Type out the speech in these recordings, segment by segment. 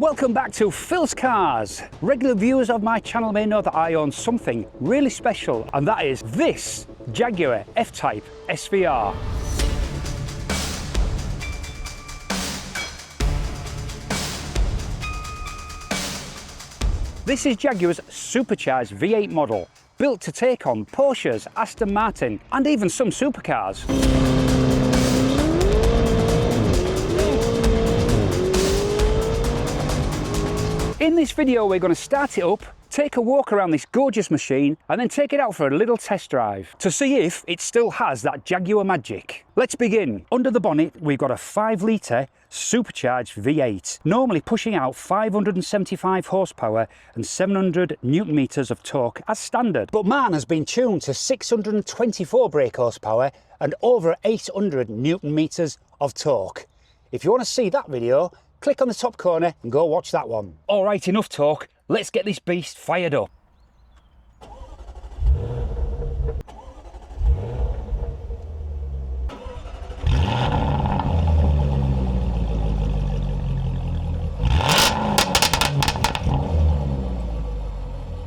Welcome back to Phil's Cars. Regular viewers of my channel may know that I own something really special, and that is this Jaguar F-Type SVR. This is Jaguar's supercharged V8 model, built to take on Porsches, Aston Martin, and even some supercars. In this video, we're going to start it up, take a walk around this gorgeous machine, and then take it out for a little test drive to see if it still has that Jaguar magic. Let's begin. Under the bonnet, we've got a 5-litre supercharged V8, normally pushing out 575 horsepower and 700 newton meters of torque as standard. But mine has been tuned to 624 brake horsepower and over 800 newton meters of torque. If you want to see that video, click on the top corner and go watch that one. All right, enough talk. Let's get this beast fired up.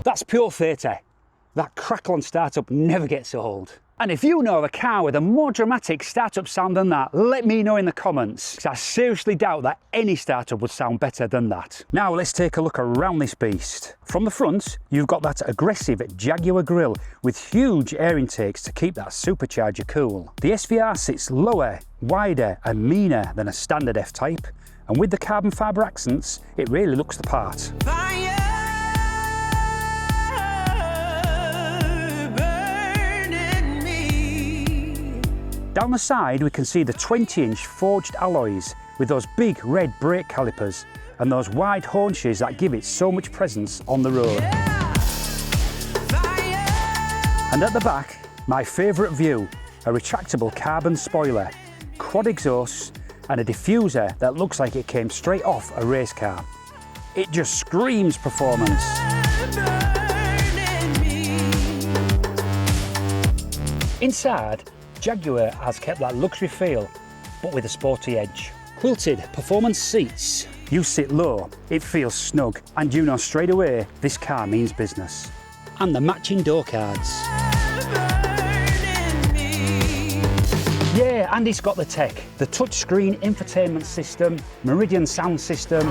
That's pure theatre. That crackle on startup never gets old. And if you know of a car with a more dramatic startup sound than that, let me know in the comments, because I seriously doubt that any startup would sound better than that. Now let's take a look around this beast. From the front, you've got that aggressive Jaguar grille with huge air intakes to keep that supercharger cool. The SVR sits lower, wider and meaner than a standard F-Type, and with the carbon fibre accents, it really looks the part. Down the side we can see the 20-inch forged alloys with those big red brake calipers and those wide haunches that give it so much presence on the road. And at the back, my favourite view, a retractable carbon spoiler, quad exhausts and a diffuser that looks like it came straight off a race car. It just screams performance. Inside, Jaguar has kept that luxury feel, but with a sporty edge. Quilted performance seats. You sit low, it feels snug, and you know straight away this car means business. And the matching door cards. Yeah, and it's got the tech. The touchscreen infotainment system, Meridian sound system,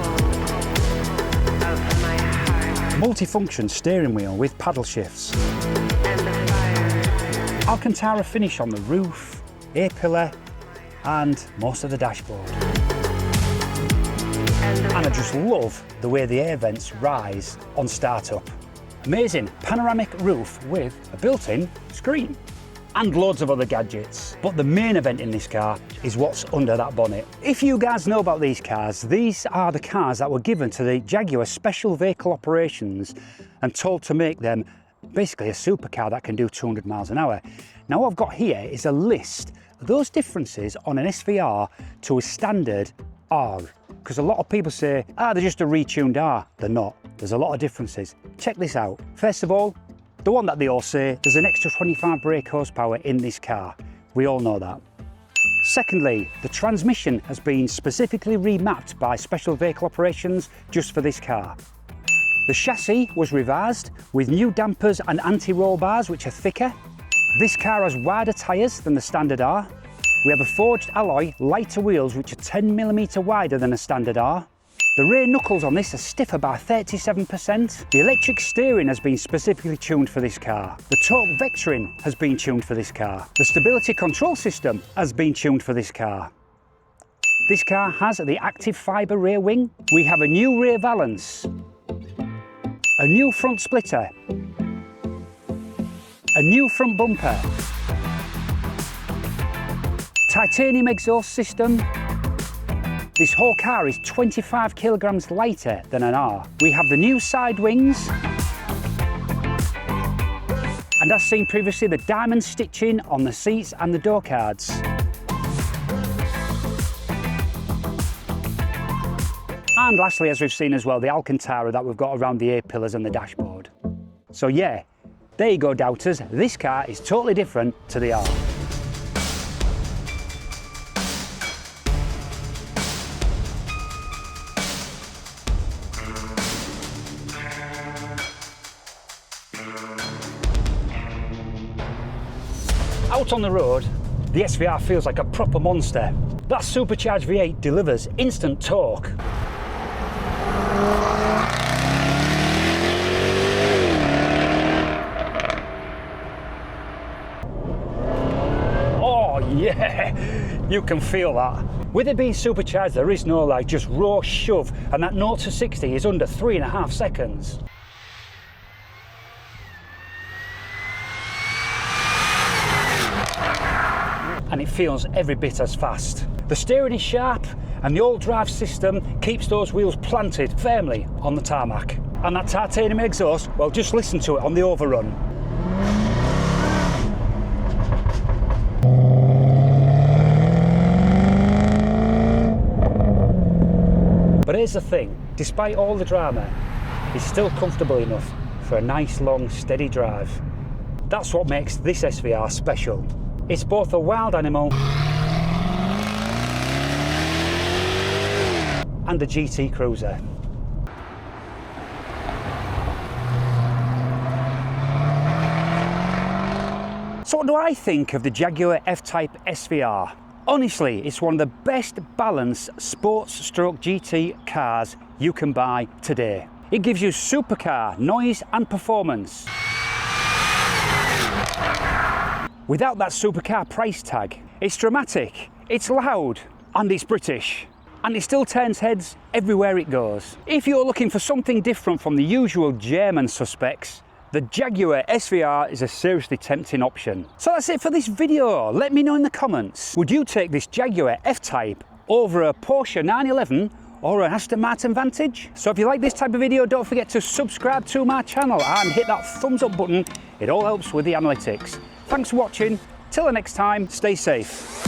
multifunction steering wheel with paddle shifts. Alcantara finish on the roof, A-pillar and most of the dashboard. And I just love the way the air vents rise on startup. Amazing panoramic roof with a built-in screen and loads of other gadgets. But the main event in this car is what's under that bonnet. If you guys know about these cars, these are the cars that were given to the Jaguar Special Vehicle Operations and told to make them basically a supercar that can do 200 miles an hour. Now what I've got here is a list of those differences on an SVR to a standard R, because a lot of people say, they're just a retuned R. They're not. There's a lot of differences. Check this out. First of all, the one that they all say, there's an extra 25 brake horsepower in this car. We all know that. Secondly, the transmission has been specifically remapped by Special Vehicle Operations just for this car. The chassis was revised with new dampers and anti-roll bars which are thicker. This car has wider tyres than the standard R. We have a forged alloy, lighter wheels which are 10mm wider than a standard R. The rear knuckles on this are stiffer by 37%. The electric steering has been specifically tuned for this car. The torque vectoring has been tuned for this car. The stability control system has been tuned for this car. This car has the active fibre rear wing. We have a new rear valance, a new front splitter, a new front bumper, titanium exhaust system. This whole car is 25 kilograms lighter than an R. We have the new side wings, and as seen previously, the diamond stitching on the seats and the door cards. And lastly, as we've seen as well, the Alcantara that we've got around the A-pillars and the dashboard. So yeah, there you go, doubters. This car is totally different to the R. Out on the road, the SVR feels like a proper monster. That supercharged V8 delivers instant torque. Oh yeah, you can feel that. With it being supercharged, there is no like just raw shove, and that 0 to 60 is under 3.5 seconds. And it feels every bit as fast. The steering is sharp, and the all-drive system keeps those wheels planted firmly on the tarmac. And that titanium exhaust, well, just listen to it on the overrun. But here's the thing, despite all the drama, it's still comfortable enough for a nice long steady drive. That's what makes this SVR special. It's both a wild animal and a GT cruiser. So what do I think of the Jaguar F-Type SVR? Honestly, it's one of the best balanced sports-stroke GT cars you can buy today. It gives you supercar noise and performance without that supercar price tag. It's dramatic, it's loud, and it's British. And it still turns heads everywhere it goes. If you're looking for something different from the usual German suspects, the Jaguar SVR is a seriously tempting option. So that's it for this video. Let me know in the comments, would you take this Jaguar F-Type over a Porsche 911 or an Aston Martin Vantage? So if you like this type of video, don't forget to subscribe to my channel and hit that thumbs up button. It all helps with the analytics. Thanks for watching. Till the next time, stay safe.